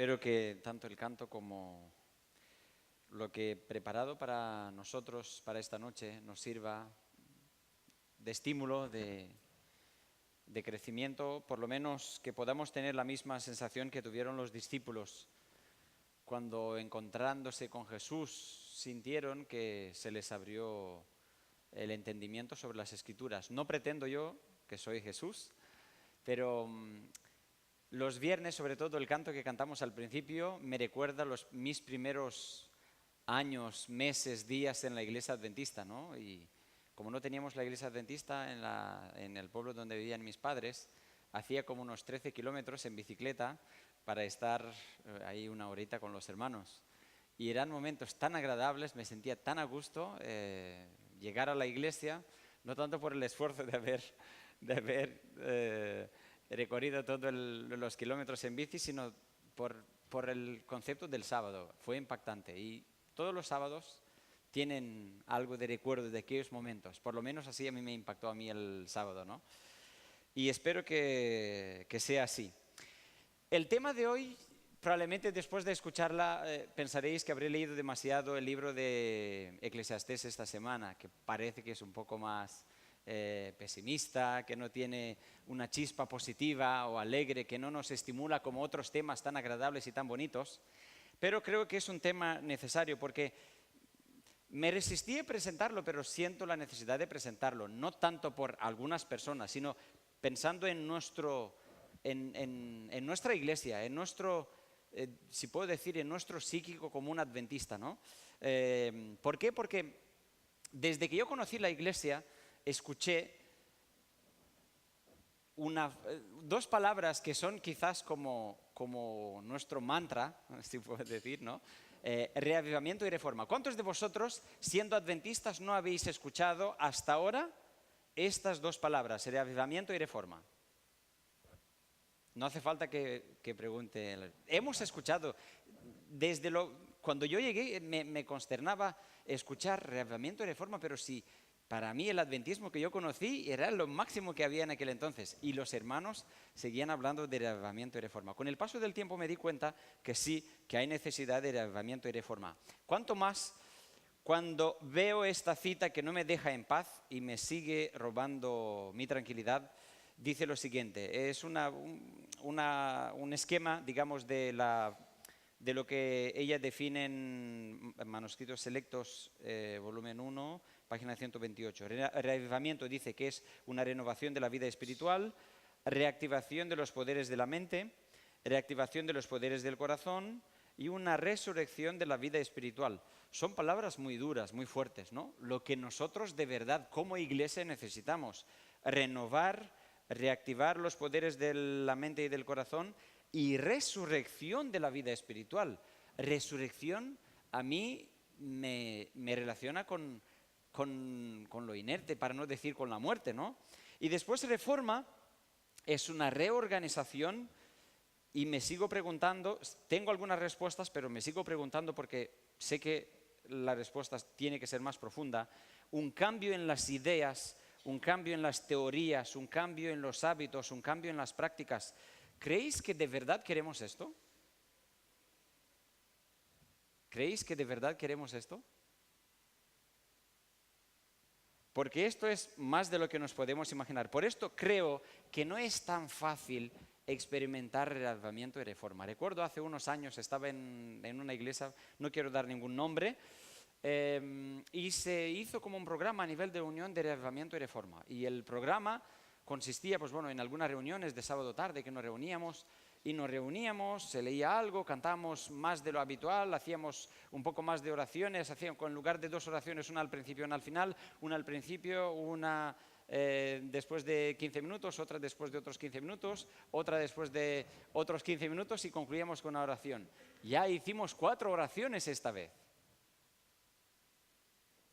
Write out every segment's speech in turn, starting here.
Espero que tanto el canto como lo que he preparado para nosotros, para esta noche, nos sirva de estímulo, de crecimiento, por lo menos que podamos tener la misma sensación que tuvieron los discípulos cuando, encontrándose con Jesús, sintieron que se les abrió el entendimiento sobre las Escrituras. No pretendo yo que soy Jesús, pero los viernes, sobre todo el canto que cantamos al principio, me recuerda mis primeros años, meses, días en la iglesia adventista, ¿no? Y como no teníamos la iglesia adventista en el pueblo donde vivían mis padres, hacía como unos 13 kilómetros en bicicleta para estar ahí una horita con los hermanos. Y eran momentos tan agradables, me sentía tan a gusto llegar a la iglesia, no tanto por el esfuerzo de haber recorrido todos los kilómetros en bici, sino por el concepto del sábado. Fue impactante y todos los sábados tienen algo de recuerdo de aquellos momentos. Por lo menos así a mí me impactó a mí el sábado, ¿no? Y espero que sea así. El tema de hoy, probablemente después de escucharla, pensaréis que habré leído demasiado el libro de Eclesiastés esta semana, que parece que es un poco más pesimista, que no tiene una chispa positiva o alegre, que no nos estimula como otros temas tan agradables y tan bonitos. Pero creo que es un tema necesario porque me resistí a presentarlo, pero siento la necesidad de presentarlo, no tanto por algunas personas, sino pensando en nuestra iglesia, en nuestro, si puedo decir, en nuestro psíquico como un adventista, ¿no? ¿Por qué? Porque desde que yo conocí la iglesia, escuché dos palabras que son quizás como nuestro mantra, si puedo decir, ¿no? Reavivamiento y reforma. ¿Cuántos de vosotros, siendo adventistas, no habéis escuchado hasta ahora estas dos palabras, reavivamiento y reforma? No hace falta que pregunte. Hemos escuchado, cuando yo llegué me consternaba escuchar reavivamiento y reforma, pero sí, para mí el adventismo que yo conocí era lo máximo que había en aquel entonces y los hermanos seguían hablando de reavivamiento y reforma. Con el paso del tiempo me di cuenta que sí, que hay necesidad de reavivamiento y reforma. Cuanto más cuando veo esta cita que no me deja en paz y me sigue robando mi tranquilidad, dice lo siguiente, es un esquema, digamos, de lo que ella define en Manuscritos Selectos, volumen 1, página 128. Reavivamiento dice que es una renovación de la vida espiritual, reactivación de los poderes de la mente, reactivación de los poderes del corazón y una resurrección de la vida espiritual. Son palabras muy duras, muy fuertes, ¿no? Lo que nosotros de verdad como iglesia necesitamos, renovar, reactivar los poderes de la mente y del corazón y resurrección de la vida espiritual. Resurrección a mí me relaciona con lo inerte, para no decir con la muerte, ¿no? Y después reforma es una reorganización y me sigo preguntando, tengo algunas respuestas, pero me sigo preguntando porque sé que la respuesta tiene que ser más profunda. Un cambio en las ideas, un cambio en las teorías, un cambio en los hábitos, un cambio en las prácticas. ¿Creéis que de verdad queremos esto? ¿Creéis que de verdad queremos esto? Porque esto es más de lo que nos podemos imaginar. Por esto creo que no es tan fácil experimentar reavivamiento y reforma. Recuerdo hace unos años estaba en una iglesia, no quiero dar ningún nombre, y se hizo como un programa a nivel de unión de reavivamiento y reforma. Y el programa consistía, pues bueno, en algunas reuniones de sábado tarde que nos reuníamos, se leía algo, cantábamos más de lo habitual, hacíamos un poco más de oraciones, en lugar de 2 oraciones, una al principio y una al final, una al principio, una después de 15 minutos, otra después de otros 15 minutos, otra después de otros 15 minutos y concluíamos con una oración. Ya hicimos 4 oraciones esta vez.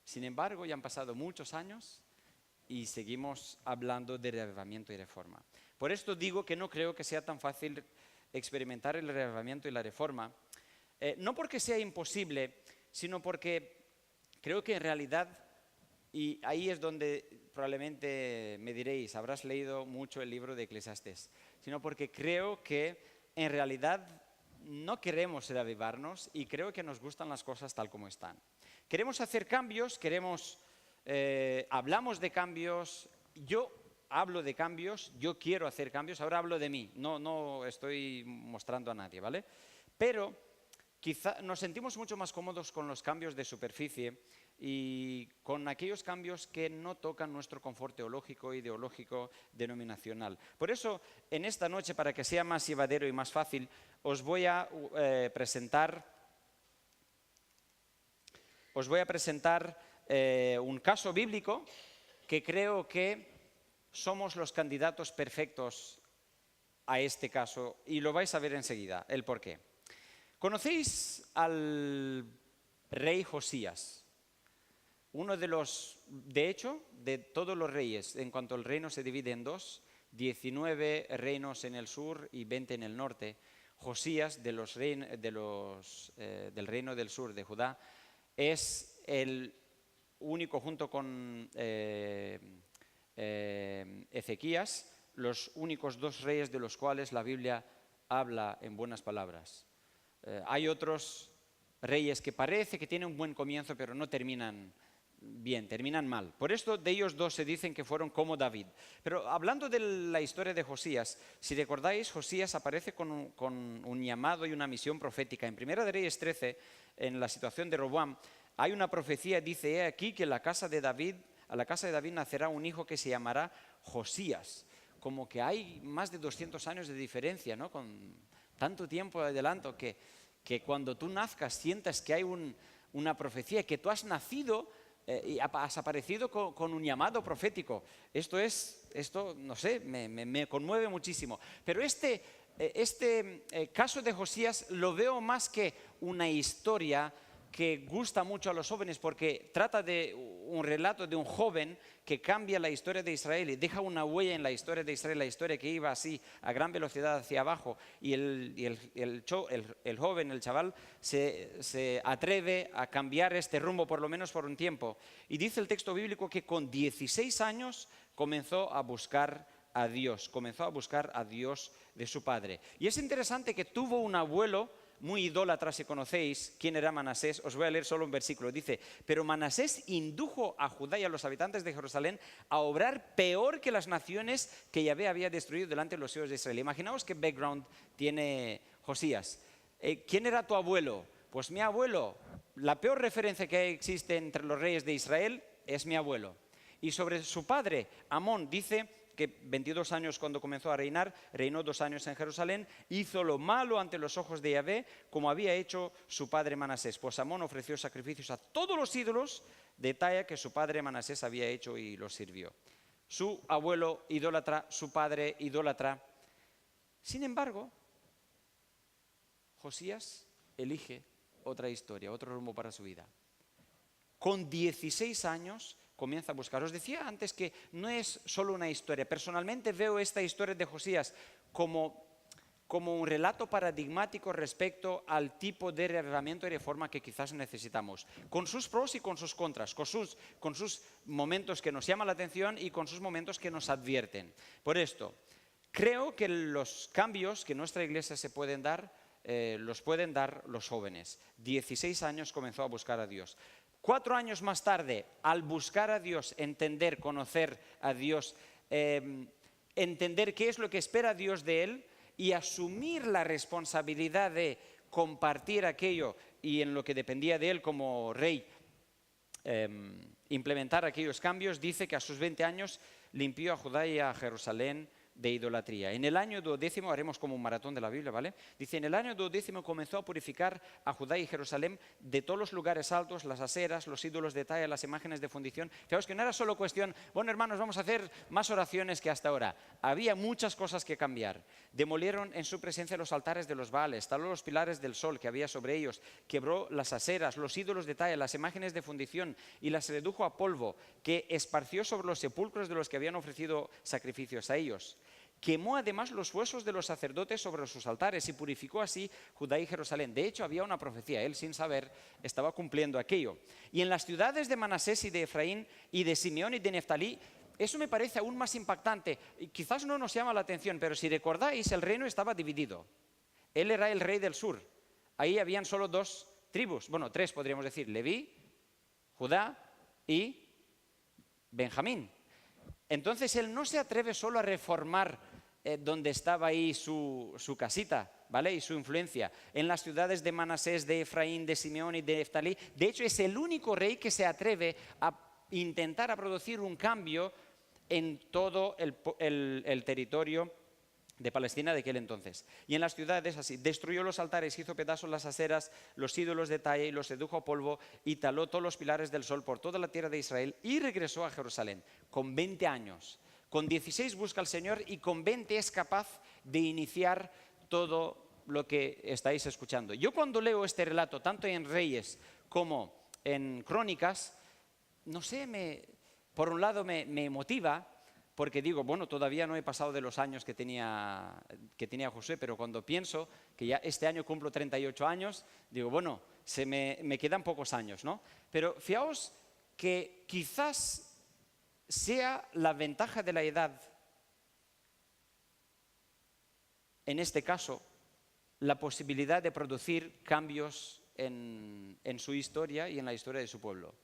Sin embargo, ya han pasado muchos años y seguimos hablando de reavivamiento y reforma. Por esto digo que no creo que sea tan fácil experimentar el reavivamiento y la reforma, no porque sea imposible, sino porque creo que en realidad, y ahí es donde probablemente me diréis, habrás leído mucho el libro de Eclesiastés, sino porque creo que en realidad no queremos reavivarnos y creo que nos gustan las cosas tal como están. Queremos hacer cambios, hablamos de cambios, yo hablo de cambios, yo quiero hacer cambios, ahora hablo de mí, no estoy mostrando a nadie, ¿vale? Pero quizá nos sentimos mucho más cómodos con los cambios de superficie y con aquellos cambios que no tocan nuestro confort teológico, ideológico, denominacional. Por eso, en esta noche, para que sea más llevadero y más fácil, os voy a presentar un caso bíblico que creo que somos los candidatos perfectos a este caso y lo vais a ver enseguida, el por qué. ¿Conocéis al rey Josías? Uno de hecho, de todos los reyes, en cuanto el reino se divide en dos, 19 reinos en el sur y 20 en el norte, Josías, del reino del sur de Judá, es el único, junto con Ezequías, los únicos dos reyes de los cuales la Biblia habla en buenas palabras. Hay otros reyes que parece que tienen un buen comienzo, pero no terminan bien, terminan mal. Por esto de ellos dos se dicen que fueron como David. Pero hablando de la historia de Josías, si recordáis, Josías aparece con un llamado y una misión profética. En Primera de Reyes 13, en la situación de Roboam, hay una profecía, dice: he aquí que a la casa de David nacerá un hijo que se llamará Josías. Como que hay más de 200 años de diferencia, ¿no? Con tanto tiempo de adelanto que cuando tú nazcas sientas que hay una profecía, que tú has nacido y has aparecido con un llamado profético. Esto no sé, me conmueve muchísimo. Pero este caso de Josías lo veo más que una historia que gusta mucho a los jóvenes, porque trata de un relato de un joven que cambia la historia de Israel y deja una huella en la historia de Israel, la historia que iba así a gran velocidad hacia abajo, y el joven, el chaval, se atreve a cambiar este rumbo, por lo menos por un tiempo. Y dice el texto bíblico que con 16 años comenzó a buscar a Dios de su padre. Y es interesante que tuvo un abuelo muy idólatra. Si conocéis quién era Manasés, os voy a leer solo un versículo. Dice: pero Manasés indujo a Judá y a los habitantes de Jerusalén a obrar peor que las naciones que Yahvé había destruido delante de los hijos de Israel. Imaginaos qué background tiene Josías. ¿Quién era tu abuelo? Pues mi abuelo, la peor referencia que existe entre los reyes de Israel es mi abuelo. Y sobre su padre, Amón, dice que 22 años cuando comenzó a reinar, reinó 2 años en Jerusalén, hizo lo malo ante los ojos de Yahvé, como había hecho su padre Manasés. Pues Amón ofreció sacrificios a todos los ídolos de talla que su padre Manasés había hecho y los sirvió. Su abuelo idólatra, su padre idólatra. Sin embargo, Josías elige otra historia, otro rumbo para su vida. Con 16 años comienza a buscar. Os decía antes que no es solo una historia. Personalmente veo esta historia de Josías como un relato paradigmático respecto al tipo de reavivamiento y reforma que quizás necesitamos, con sus pros y con sus contras, con sus momentos que nos llaman la atención y con sus momentos que nos advierten. Por esto, creo que los cambios que en nuestra iglesia se pueden dar, los pueden dar los jóvenes. 16 años comenzó a buscar a Dios. 4 años más tarde, al buscar a Dios, entender, conocer a Dios, entender qué es lo que espera Dios de él y asumir la responsabilidad de compartir aquello y en lo que dependía de él como rey, implementar aquellos cambios, dice que a sus 20 años limpió a Judá y a Jerusalén de idolatría. En el año 12, haremos como un maratón de la Biblia, ¿vale? Dice: en el año 12 comenzó a purificar a Judá y Jerusalén de todos los lugares altos, las aseras, los ídolos de talla, las imágenes de fundición. Fijaos que no era solo cuestión, bueno, hermanos, vamos a hacer más oraciones que hasta ahora. Había muchas cosas que cambiar. Demolieron en su presencia los altares de los Baales, taló los pilares del sol que había sobre ellos, quebró las aseras, los ídolos de talla, las imágenes de fundición y las redujo a polvo, que esparció sobre los sepulcros de los que habían ofrecido sacrificios a ellos. Quemó además los huesos de los sacerdotes sobre sus altares y purificó así Judá y Jerusalén. De hecho, había una profecía, él sin saber estaba cumpliendo aquello. Y en las ciudades de Manasés y de Efraín y de Simeón y de Neftalí, eso me parece aún más impactante. Y quizás no nos llama la atención, pero si recordáis, el reino estaba dividido. Él era el rey del sur. Ahí habían solo dos tribus, bueno, tres podríamos decir, Leví, Judá y Benjamín. Entonces él no se atreve solo a reformar donde estaba ahí su casita, ¿vale? Y su influencia. En las ciudades de Manasés, de Efraín, de Simeón y de Neftalí. De hecho, es el único rey que se atreve a intentar a producir un cambio en todo el territorio de Palestina de aquel entonces. Y en las ciudades así, destruyó los altares, hizo pedazos las aseras, los ídolos de talla y los sedujo a polvo y taló todos los pilares del sol por toda la tierra de Israel y regresó a Jerusalén con 20 años. Con 16 busca al Señor y con 20 es capaz de iniciar todo lo que estáis escuchando. Yo cuando leo este relato, tanto en Reyes como en Crónicas, no sé, por un lado me motiva, porque digo, bueno, todavía no he pasado de los años que tenía Josué, pero cuando pienso que ya este año cumplo 38 años, digo, bueno, me quedan pocos años, ¿no? Pero fijaos que quizás sea la ventaja de la edad, en este caso, la posibilidad de producir cambios en su historia y en la historia de su pueblo,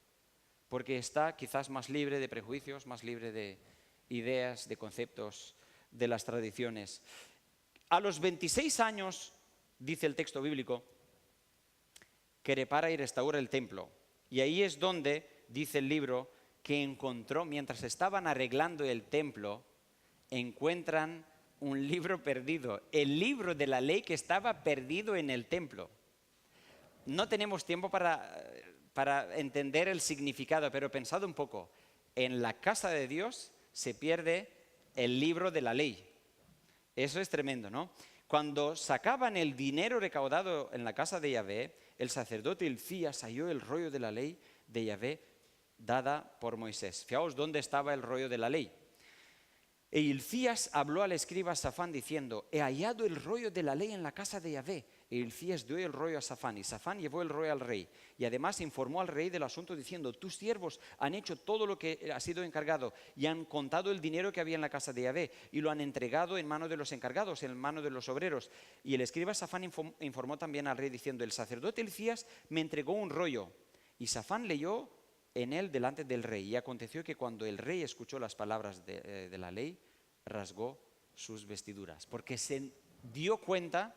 porque está quizás más libre de prejuicios, más libre de ideas, de conceptos, de las tradiciones. A los 26 años, dice el texto bíblico, que repara y restaura el templo. Y ahí es donde, dice el libro, que encontró, mientras estaban arreglando el templo, encuentran un libro perdido, el libro de la ley que estaba perdido en el templo. No tenemos tiempo para entender el significado, pero pensad un poco, en la casa de Dios se pierde el libro de la ley. Eso es tremendo, ¿no? Cuando sacaban el dinero recaudado en la casa de Yahvé, el sacerdote Hilcías halló el rollo de la ley de Yahvé dada por Moisés. Fijaos dónde estaba el rollo de la ley. E Hilcías habló al escriba Safán diciendo, he hallado el rollo de la ley en la casa de Yahvé. E Hilcías dio el rollo a Safán y Safán llevó el rollo al rey. Y además informó al rey del asunto diciendo, tus siervos han hecho todo lo que ha sido encargado y han contado el dinero que había en la casa de Yahvé y lo han entregado en mano de los encargados, en mano de los obreros. Y el escriba Safán informó también al rey diciendo, el sacerdote Hilcías me entregó un rollo. Y Safán leyó en él delante del rey. Y aconteció que cuando el rey escuchó las palabras de la ley, rasgó sus vestiduras, porque se dio cuenta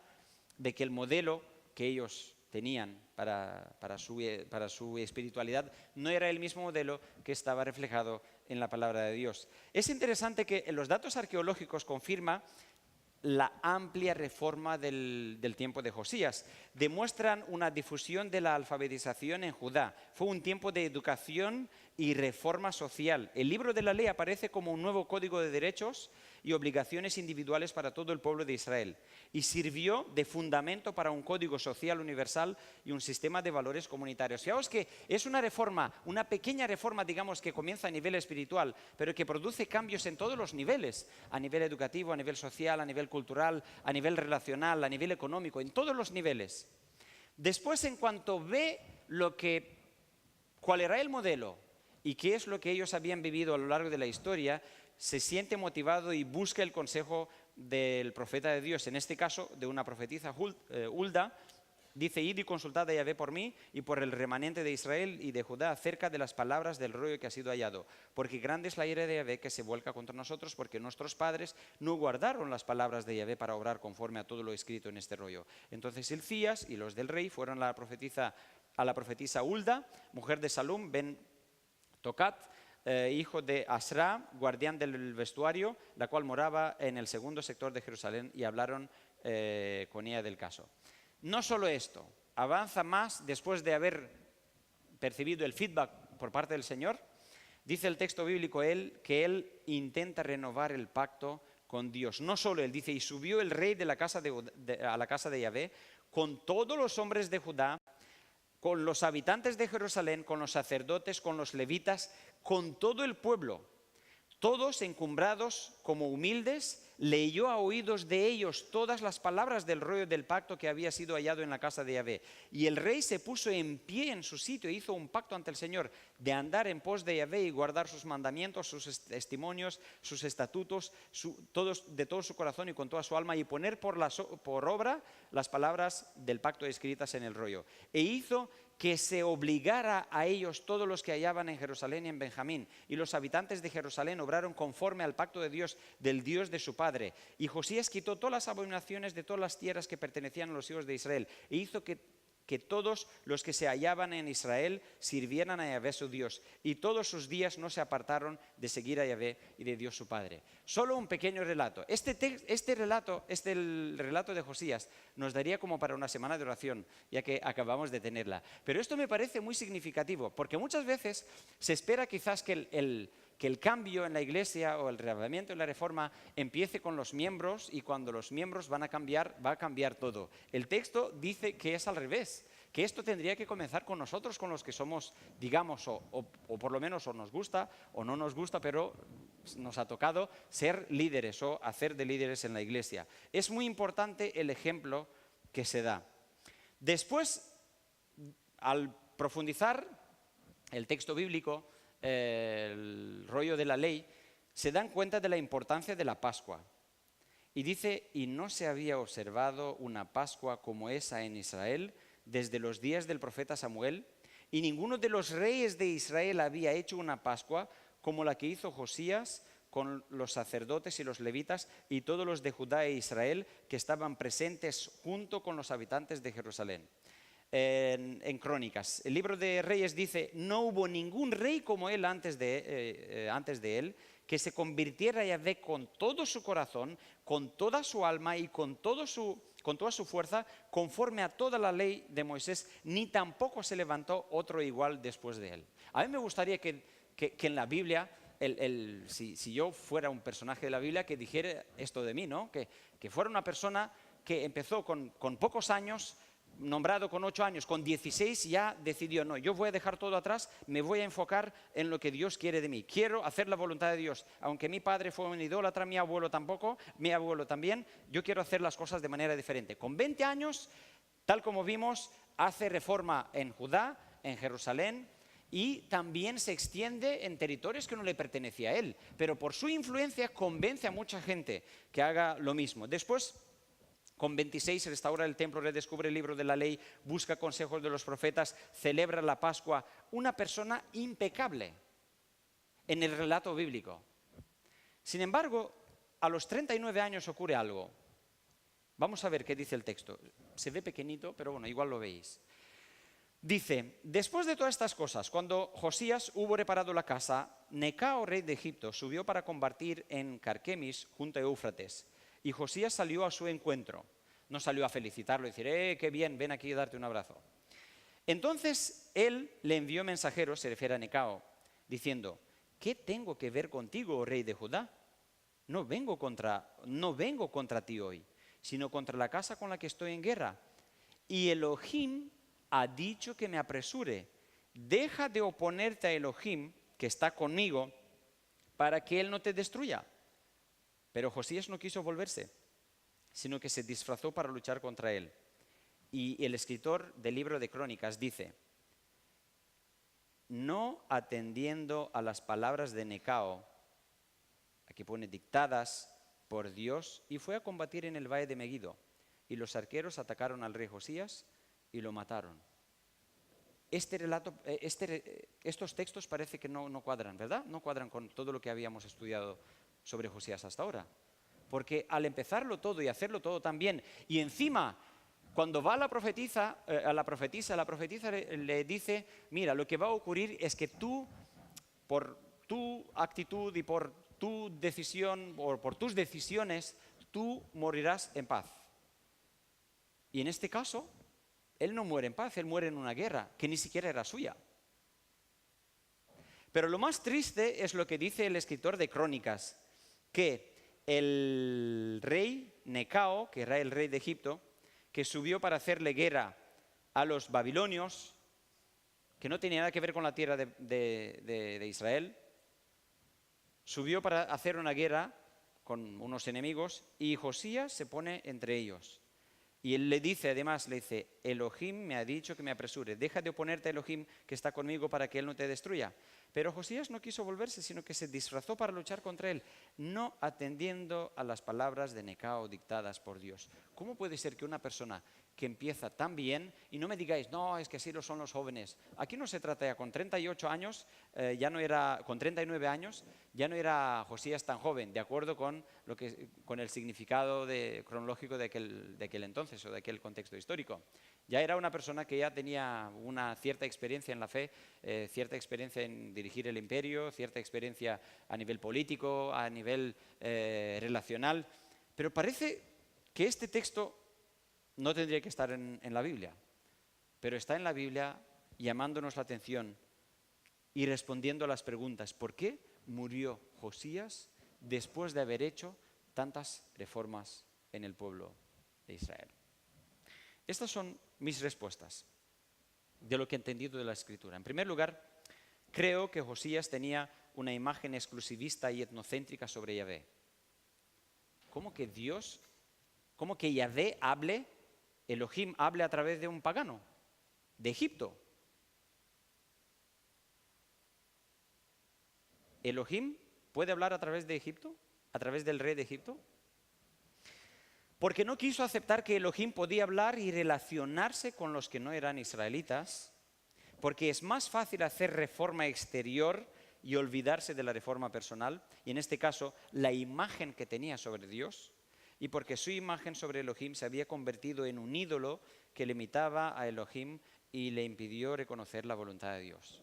de que el modelo que ellos tenían para su espiritualidad no era el mismo modelo que estaba reflejado en la palabra de Dios. Es interesante que los datos arqueológicos confirman la amplia reforma del tiempo de Josías. Demuestran una difusión de la alfabetización en Judá. Fue un tiempo de educación y reforma social. El libro de la ley aparece como un nuevo código de derechos y obligaciones individuales para todo el pueblo de Israel. Y sirvió de fundamento para un código social universal y un sistema de valores comunitarios. Fijaos que es una reforma, una pequeña reforma, digamos, que comienza a nivel espiritual, pero que produce cambios en todos los niveles, a nivel educativo, a nivel social, a nivel cultural, a nivel relacional, a nivel económico, en todos los niveles. Después, en cuanto ve cuál era el modelo y qué es lo que ellos habían vivido a lo largo de la historia, se siente motivado y busca el consejo del profeta de Dios, en este caso de una profetisa Hulda. Dice, id y consultad a Yahvé por mí y por el remanente de Israel y de Judá acerca de las palabras del rollo que ha sido hallado. Porque grande es la ira de Yahvé que se vuelca contra nosotros, porque nuestros padres no guardaron las palabras de Yahvé para obrar conforme a todo lo escrito en este rollo. Entonces Hilcías y los del rey fueron a la profetisa Hulda, mujer de Salum ben Tocat, hijo de Asra, guardián del vestuario, la cual moraba en el segundo sector de Jerusalén, y hablaron con ella del caso. No solo esto, avanza más después de haber percibido el feedback por parte del Señor. Dice el texto bíblico que él intenta renovar el pacto con Dios. No solo él, dice, y subió el rey a la casa de Yahvé con todos los hombres de Judá, con los habitantes de Jerusalén, con los sacerdotes, con los levitas, con todo el pueblo, todos encumbrados como humildes leyó a oídos de ellos todas las palabras del rollo del pacto que había sido hallado en la casa de Yahvé. Y el rey se puso en pie en su sitio e hizo un pacto ante el Señor de andar en pos de Yahvé y guardar sus mandamientos, sus testimonios, sus estatutos, de todo su corazón y con toda su alma, y poner por obra las palabras del pacto escritas en el rollo. E hizo que se obligara a ellos todos los que hallaban en Jerusalén y en Benjamín. Y los habitantes de Jerusalén obraron conforme al pacto de Dios, del Dios de su padre. Y Josías quitó todas las abominaciones de todas las tierras que pertenecían a los hijos de Israel, e hizo que todos los que se hallaban en Israel sirvieran a Yahvé su Dios, y todos sus días no se apartaron de seguir a Yahvé y de Dios su Padre. Solo un pequeño relato. El relato de Josías nos daría como para una semana de oración, ya que acabamos de tenerla. Pero esto me parece muy significativo, porque muchas veces se espera quizás que el cambio en la iglesia o el reavivamiento en la reforma empiece con los miembros, y cuando los miembros van a cambiar, va a cambiar todo. El texto dice que es al revés, que esto tendría que comenzar con nosotros, con los que somos, digamos, o por lo menos o nos gusta o no nos gusta, pero nos ha tocado ser líderes o hacer de líderes en la iglesia. Es muy importante el ejemplo que se da. Después, al profundizar el texto bíblico, el rollo de la ley, se dan cuenta de la importancia de la Pascua. Y dice, y no se había observado una Pascua como esa en Israel desde los días del profeta Samuel, y ninguno de los reyes de Israel había hecho una Pascua como la que hizo Josías con los sacerdotes y los levitas y todos los de Judá e Israel que estaban presentes junto con los habitantes de Jerusalén. En Crónicas, el libro de Reyes dice, no hubo ningún rey como él antes de él, que se convirtiera a Yahvé con todo su corazón, con toda su alma y con toda su fuerza, conforme a toda la ley de Moisés, ni tampoco se levantó otro igual después de él. A mí me gustaría que en la Biblia, si yo fuera un personaje de la Biblia, que dijera esto de mí, ¿no? Que fuera una persona que empezó con pocos años, nombrado con 8 años, con 16 ya decidió, no, yo voy a dejar todo atrás, me voy a enfocar en lo que Dios quiere de mí. Quiero hacer la voluntad de Dios. Aunque mi padre fue un idólatra, mi abuelo tampoco, mi abuelo también, yo quiero hacer las cosas de manera diferente. Con 20 años, tal como vimos, hace reforma en Judá, en Jerusalén, y también se extiende en territorios que no le pertenecía a él. Pero por su influencia convence a mucha gente que haga lo mismo. Después, con 26 restaura el templo, redescubre el libro de la ley, busca consejos de los profetas, celebra la Pascua. Una persona impecable en el relato bíblico. Sin embargo, a los 39 años ocurre algo. Vamos a ver qué dice el texto. Se ve pequeñito, pero bueno, igual lo veis. Dice, después de todas estas cosas, cuando Josías hubo reparado la casa, Necao, rey de Egipto, subió para combatir en Carquemis junto a Éufrates. Y Josías salió a su encuentro. No salió a felicitarlo y decir, qué bien, ven aquí a darte un abrazo. Entonces él le envió mensajeros, se refiere a Necao, diciendo, ¿qué tengo que ver contigo, rey de Judá? No vengo contra ti hoy, sino contra la casa con la que estoy en guerra. Y Elohim ha dicho que me apresure. Deja de oponerte a Elohim, que está conmigo, para que él no te destruya. Pero Josías no quiso volverse, sino que se disfrazó para luchar contra él. Y el escritor del libro de Crónicas dice, no atendiendo a las palabras de Necao, aquí pone dictadas por Dios, y fue a combatir en el valle de Megido. Y los arqueros atacaron al rey Josías y lo mataron. Estos textos parece que no cuadran, ¿verdad? No cuadran con todo lo que habíamos estudiado sobre Josías hasta ahora. Porque al empezarlo todo y hacerlo todo tan bien, y encima, cuando va a la profetisa le dice, mira, lo que va a ocurrir es que tú, por tu actitud y por tu decisión, o por tus decisiones, tú morirás en paz. Y en este caso, él no muere en paz, él muere en una guerra que ni siquiera era suya. Pero lo más triste es lo que dice el escritor de Crónicas, que el rey Necao, que era el rey de Egipto, que subió para hacerle guerra a los babilonios, que no tenía nada que ver con la tierra de Israel, subió para hacer una guerra con unos enemigos y Josías se pone entre ellos. Y él le dice, además, le dice, Elohim me ha dicho que me apresure, deja de oponerte a Elohim que está conmigo para que él no te destruya. Pero Josías no quiso volverse, sino que se disfrazó para luchar contra él, no atendiendo a las palabras de Necao dictadas por Dios. ¿Cómo puede ser que una persona que empieza tan bien, y no me digáis, no, es que así lo son los jóvenes? Aquí no se trata ya, con 38 años, con 39 años, ya no era Josías tan joven, de acuerdo con el significado cronológico de aquel entonces o de aquel contexto histórico. Ya era una persona que ya tenía una cierta experiencia en la fe, cierta experiencia en dirigir el imperio, cierta experiencia a nivel político, a nivel relacional. Pero parece que este texto no tendría que estar en la Biblia, pero está en la Biblia llamándonos la atención y respondiendo a las preguntas. ¿Por qué murió Josías después de haber hecho tantas reformas en el pueblo de Israel? Estas son mis respuestas de lo que he entendido de la Escritura. En primer lugar, creo que Josías tenía una imagen exclusivista y etnocéntrica sobre Yahvé. ¿Cómo que Yahvé Elohim hable a través de un pagano, de Egipto? ¿Elohim puede hablar a través de Egipto? ¿A través del rey de Egipto? Porque no quiso aceptar que Elohim podía hablar y relacionarse con los que no eran israelitas, porque es más fácil hacer reforma exterior y olvidarse de la reforma personal, y en este caso la imagen que tenía sobre Dios, y porque su imagen sobre Elohim se había convertido en un ídolo que limitaba a Elohim y le impidió reconocer la voluntad de Dios.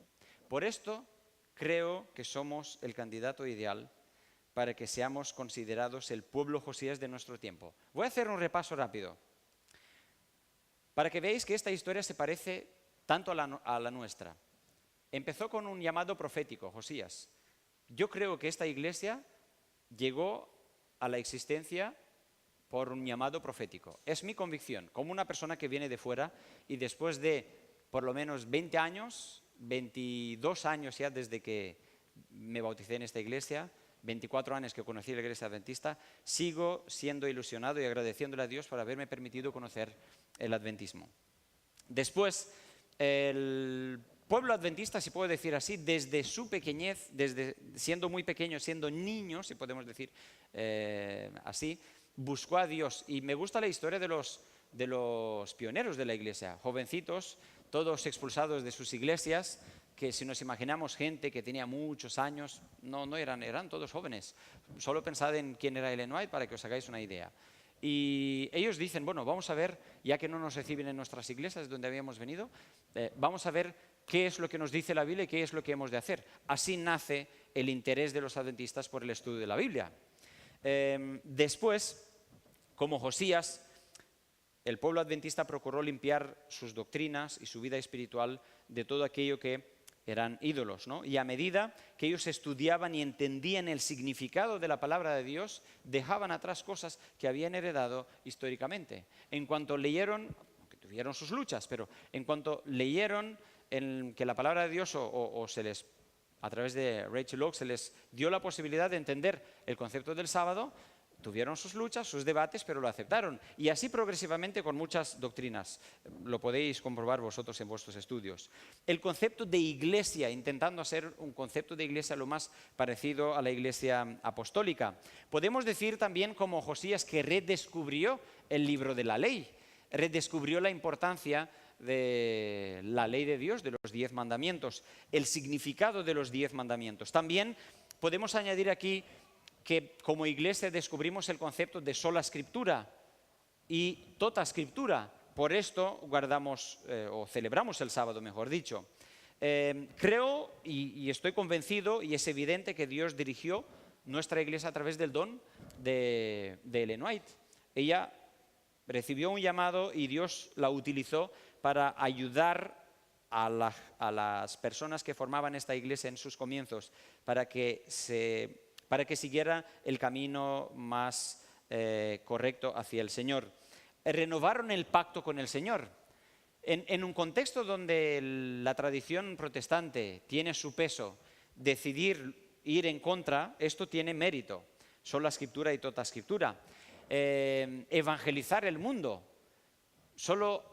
Por esto creo que somos el candidato ideal para que seamos considerados el pueblo Josías de nuestro tiempo. Voy a hacer un repaso rápido, para que veáis que esta historia se parece tanto a la nuestra. Empezó con un llamado profético, Josías. Yo creo que esta iglesia llegó a la existencia por un llamado profético. Es mi convicción, como una persona que viene de fuera y después de por lo menos 20 años, 22 años ya desde que me bauticé en esta iglesia, 24 años que conocí la iglesia adventista, sigo siendo ilusionado y agradeciéndole a Dios por haberme permitido conocer el adventismo. Después, el pueblo adventista, si puedo decir así, desde su pequeñez, desde siendo muy pequeño, siendo niño, si podemos decir así, buscó a Dios. Y me gusta la historia de los pioneros de la iglesia, jovencitos, todos expulsados de sus iglesias, que si nos imaginamos gente que tenía muchos años, no eran todos jóvenes. Solo pensad en quién era Ellen White para que os hagáis una idea. Y ellos dicen, bueno, vamos a ver, ya que no nos reciben en nuestras iglesias donde habíamos venido, vamos a ver qué es lo que nos dice la Biblia y qué es lo que hemos de hacer. Así nace el interés de los adventistas por el estudio de la Biblia. Después, como Josías, el pueblo adventista procuró limpiar sus doctrinas y su vida espiritual de todo aquello que eran ídolos, ¿no? Y a medida que ellos estudiaban y entendían el significado de la palabra de Dios, dejaban atrás cosas que habían heredado históricamente. En cuanto leyeron, aunque tuvieron sus luchas, pero en cuanto leyeron que la palabra de Dios a través de Rachel Oakes se les dio la posibilidad de entender el concepto del sábado, tuvieron sus luchas, sus debates, pero lo aceptaron. Y así progresivamente con muchas doctrinas. Lo podéis comprobar vosotros en vuestros estudios. El concepto de iglesia, intentando hacer un concepto de iglesia lo más parecido a la iglesia apostólica. Podemos decir también como Josías que redescubrió el libro de la ley, redescubrió la importancia de la ley de Dios, de los 10 mandamientos, el significado de los 10 mandamientos. También podemos añadir aquí que como iglesia descubrimos el concepto de sola escritura y tota escritura. Por esto guardamos o celebramos el sábado, mejor dicho. Creo y estoy convencido y es evidente que Dios dirigió nuestra iglesia a través del don de Ellen White. Ella recibió un llamado y Dios la utilizó para ayudar a las personas que formaban esta iglesia en sus comienzos, para que siguiera el camino más correcto hacia el Señor. Renovaron el pacto con el Señor. En un contexto donde la tradición protestante tiene su peso, decidir ir en contra, esto tiene mérito. sola escritura y toda escritura. Evangelizar el mundo. Solo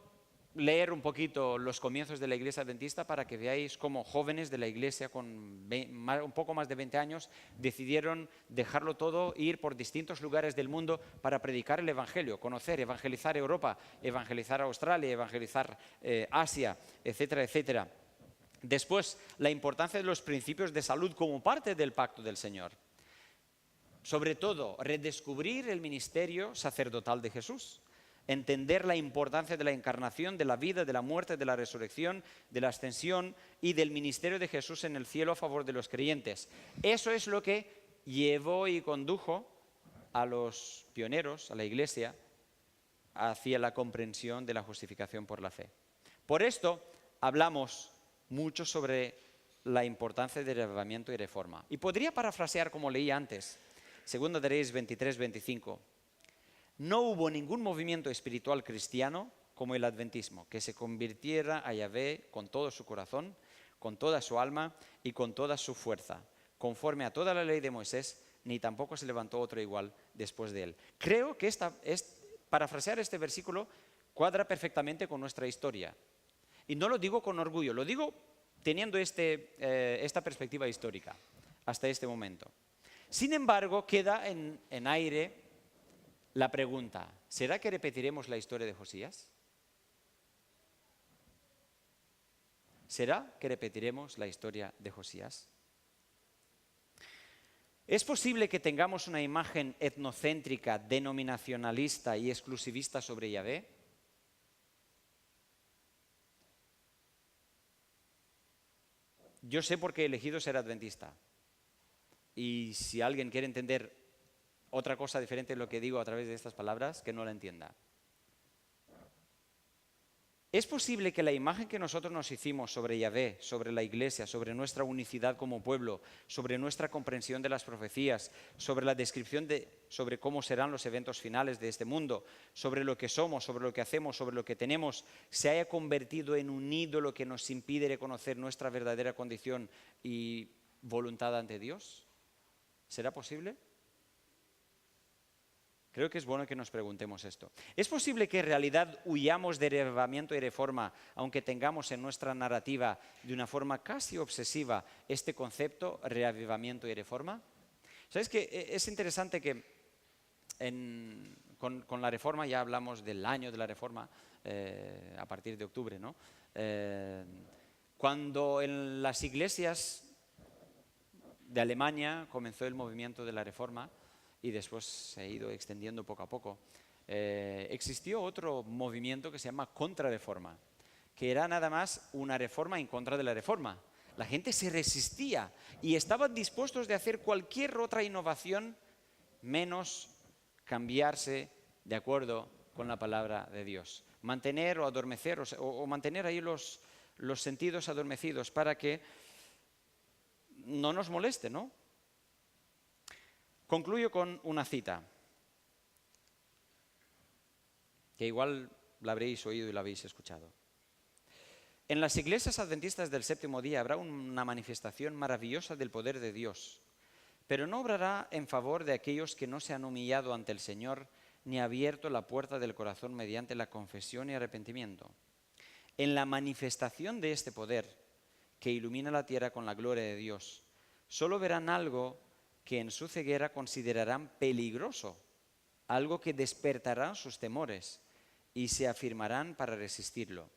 leer un poquito los comienzos de la Iglesia Adventista para que veáis cómo jóvenes de la Iglesia con un poco más de 20 años decidieron dejarlo todo e ir por distintos lugares del mundo para predicar el Evangelio, conocer, evangelizar Europa, evangelizar Australia, evangelizar Asia, etcétera, etcétera. Después, la importancia de los principios de salud como parte del pacto del Señor. Sobre todo, redescubrir el ministerio sacerdotal de Jesús. Entender la importancia de la encarnación, de la vida, de la muerte, de la resurrección, de la ascensión y del ministerio de Jesús en el cielo a favor de los creyentes. Eso es lo que llevó y condujo a los pioneros, a la Iglesia, hacia la comprensión de la justificación por la fe. Por esto hablamos mucho sobre la importancia del avivamiento y reforma. Y podría parafrasear como leí antes, 2 de Reyes 23, 25. No hubo ningún movimiento espiritual cristiano como el adventismo, que se convirtiera a Yahvé con todo su corazón, con toda su alma y con toda su fuerza, conforme a toda la ley de Moisés, ni tampoco se levantó otro igual después de él. Creo que parafrasear este versículo cuadra perfectamente con nuestra historia. Y no lo digo con orgullo, lo digo teniendo esta perspectiva histórica hasta este momento. Sin embargo, queda en aire la pregunta, ¿será que repetiremos la historia de Josías? ¿Será que repetiremos la historia de Josías? ¿Es posible que tengamos una imagen etnocéntrica, denominacionalista y exclusivista sobre Yahvé? Yo sé por qué he elegido ser adventista. Y si alguien quiere entender otra cosa diferente de lo que digo a través de estas palabras, que no la entienda. ¿Es posible que la imagen que nosotros nos hicimos sobre Yahvé, sobre la Iglesia, sobre nuestra unicidad como pueblo, sobre nuestra comprensión de las profecías, sobre la descripción sobre cómo serán los eventos finales de este mundo, sobre lo que somos, sobre lo que hacemos, sobre lo que tenemos, se haya convertido en un ídolo que nos impide reconocer nuestra verdadera condición y voluntad ante Dios? ¿Será posible? Creo que es bueno que nos preguntemos esto. ¿Es posible que en realidad huyamos de reavivamiento y reforma, aunque tengamos en nuestra narrativa de una forma casi obsesiva este concepto, reavivamiento y reforma? ¿Sabes qué? Es interesante que con la reforma, ya hablamos del año de la reforma a partir de octubre, ¿no? Cuando en las iglesias de Alemania comenzó el movimiento de la reforma, y después se ha ido extendiendo poco a poco, existió otro movimiento que se llama Contrarreforma, que era nada más una reforma en contra de la reforma. La gente se resistía y estaban dispuestos de hacer cualquier otra innovación menos cambiarse de acuerdo con la palabra de Dios. Mantener o adormecer o mantener ahí los sentidos adormecidos para que no nos moleste, ¿no? Concluyo con una cita, que igual la habréis oído y la habéis escuchado. En las iglesias adventistas del séptimo día habrá una manifestación maravillosa del poder de Dios, pero no obrará en favor de aquellos que no se han humillado ante el Señor ni abierto la puerta del corazón mediante la confesión y arrepentimiento. En la manifestación de este poder, que ilumina la tierra con la gloria de Dios, solo verán algo que en su ceguera considerarán peligroso, algo que despertará sus temores y se afirmarán para resistirlo.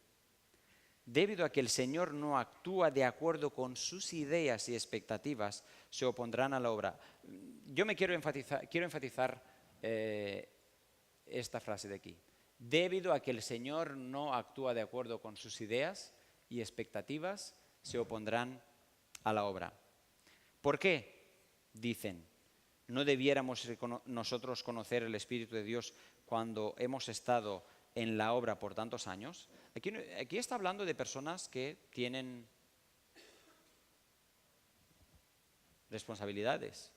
Debido a que el Señor no actúa de acuerdo con sus ideas y expectativas, se opondrán a la obra. Yo quiero enfatizar esta frase de aquí. Debido a que el Señor no actúa de acuerdo con sus ideas y expectativas, se opondrán a la obra. ¿Por qué? Dicen, ¿no debiéramos nosotros conocer el Espíritu de Dios cuando hemos estado en la obra por tantos años? Aquí está hablando de personas que tienen responsabilidades.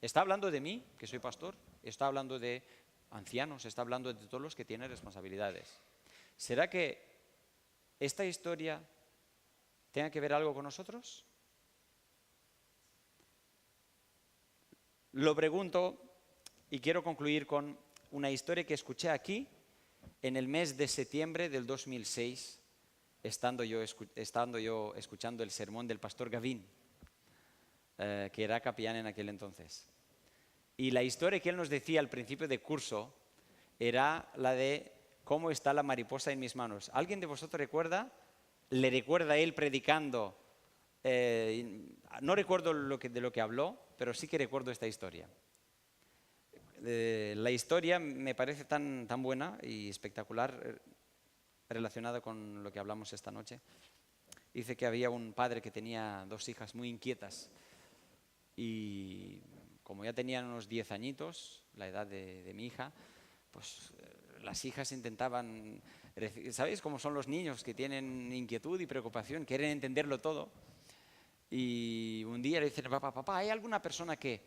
Está hablando de mí, que soy pastor, está hablando de ancianos, está hablando de todos los que tienen responsabilidades. ¿Será que esta historia tenga que ver algo con nosotros? Lo pregunto Y quiero concluir con una historia que escuché aquí en el mes de septiembre del 2006, estando yo escuchando el sermón del pastor Gavin, que era capellán en aquel entonces. Y la historia que él nos decía al principio de curso era la de cómo está la mariposa en mis manos. ¿Alguien de vosotros recuerda? ¿Le recuerda a él predicando? No recuerdo de lo que habló, pero sí que recuerdo esta historia. La historia me parece tan buena y espectacular relacionada con lo que hablamos esta noche. Dice que había un padre que tenía 2 hijas muy inquietas y como ya tenían unos 10 añitos, la edad de mi hija, pues las hijas intentaban, ¿sabéis cómo son los niños que tienen inquietud y preocupación, quieren entenderlo todo? Y un día le dicen, papá, ¿hay alguna persona que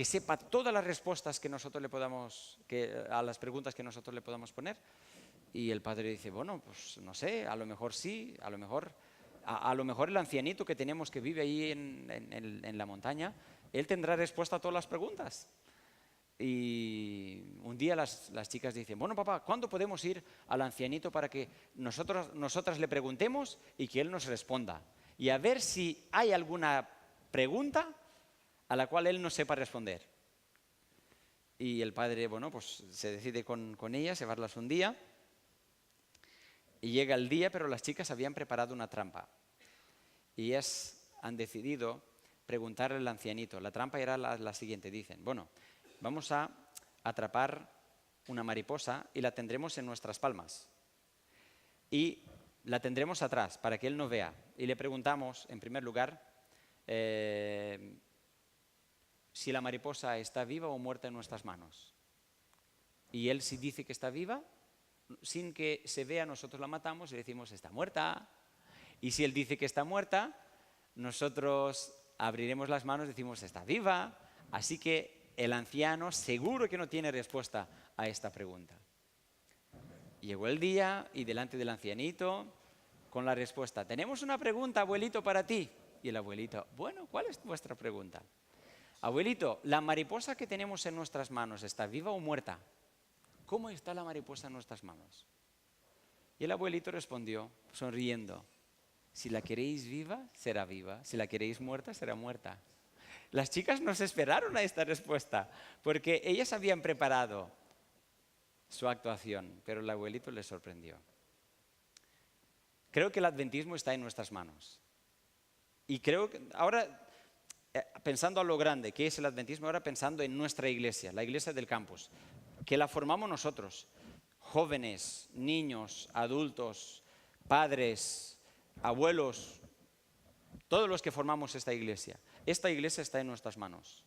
sepa todas las respuestas que nosotros le podamos, a las preguntas que nosotros le podamos poner? Y el padre dice, bueno, pues no sé, a lo mejor sí, a lo mejor el ancianito que tenemos que vive ahí en la montaña, él tendrá respuesta a todas las preguntas. Y un día las chicas dicen, bueno, papá, ¿cuándo podemos ir al ancianito para que nosotras le preguntemos y que él nos responda? Y a ver si hay alguna pregunta a la cual él no sepa responder. Y el padre, bueno, pues se decide con ellas, llevarlas un día. Y llega el día, pero las chicas habían preparado una trampa. Y ellas han decidido preguntarle al ancianito. La trampa era la siguiente, dicen, bueno, vamos a atrapar una mariposa y la tendremos en nuestras palmas. Y la tendremos atrás para que él no vea. Y le preguntamos, en primer lugar, si la mariposa está viva o muerta en nuestras manos. Y él si dice que está viva, sin que se vea, nosotros la matamos y decimos, está muerta. Y si él dice que está muerta, nosotros abriremos las manos y decimos, está viva. Así que el anciano seguro que no tiene respuesta a esta pregunta. Llegó el día y delante del ancianito, con la respuesta, tenemos una pregunta, abuelito, para ti. Y el abuelito, bueno, ¿cuál es vuestra pregunta? Abuelito, ¿la mariposa que tenemos en nuestras manos está viva o muerta? ¿Cómo está la mariposa en nuestras manos? Y el abuelito respondió, sonriendo, si la queréis viva, será viva. Si la queréis muerta, será muerta. Las chicas no se esperaron a esta respuesta, porque ellas habían preparado su actuación, pero el abuelito les sorprendió. Creo que el adventismo está en nuestras manos. Y creo que ahora, pensando a lo grande, ¿qué es el adventismo? Ahora pensando en nuestra iglesia, la iglesia del campus, que la formamos nosotros, jóvenes, niños, adultos, padres, abuelos, todos los que formamos esta iglesia. Esta iglesia está en nuestras manos.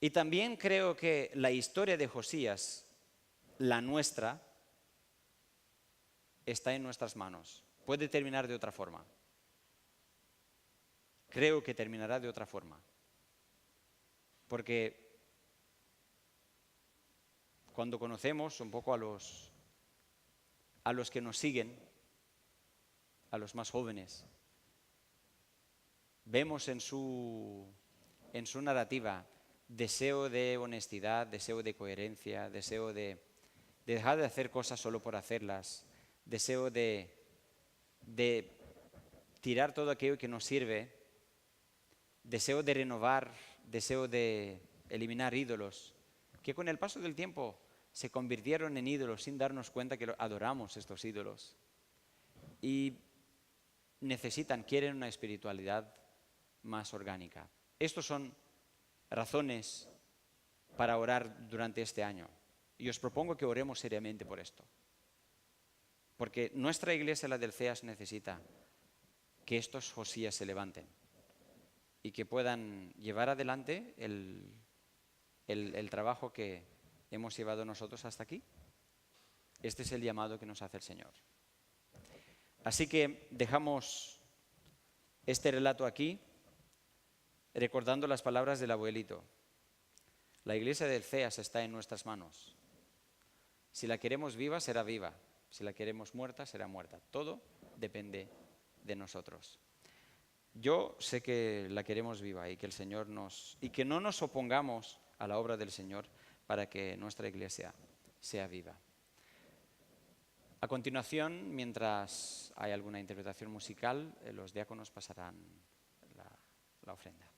Y también creo que la historia de Josías, la nuestra, está en nuestras manos. Puede terminar de otra forma. Creo que terminará de otra forma. Porque cuando conocemos un poco a los que nos siguen, a los más jóvenes, vemos en su narrativa deseo de honestidad, deseo de coherencia, deseo de dejar de hacer cosas solo por hacerlas, deseo de tirar todo aquello que nos sirve, deseo de renovar, deseo de eliminar ídolos, que con el paso del tiempo se convirtieron en ídolos sin darnos cuenta que adoramos estos ídolos. Y quieren una espiritualidad más orgánica. Estos son razones para orar durante este año. Y os propongo que oremos seriamente por esto. Porque nuestra iglesia, la del CEAS, necesita que estos Josías se levanten y que puedan llevar adelante el trabajo que hemos llevado nosotros hasta aquí. Este es el llamado que nos hace el Señor. Así que dejamos este relato aquí, recordando las palabras del abuelito. La iglesia del CEAS está en nuestras manos. Si la queremos viva, será viva. Si la queremos muerta, será muerta. Todo depende de nosotros. Yo sé que la queremos viva y que el Señor y que no nos opongamos a la obra del Señor para que nuestra iglesia sea viva. A continuación, mientras hay alguna interpretación musical, los diáconos pasarán la ofrenda.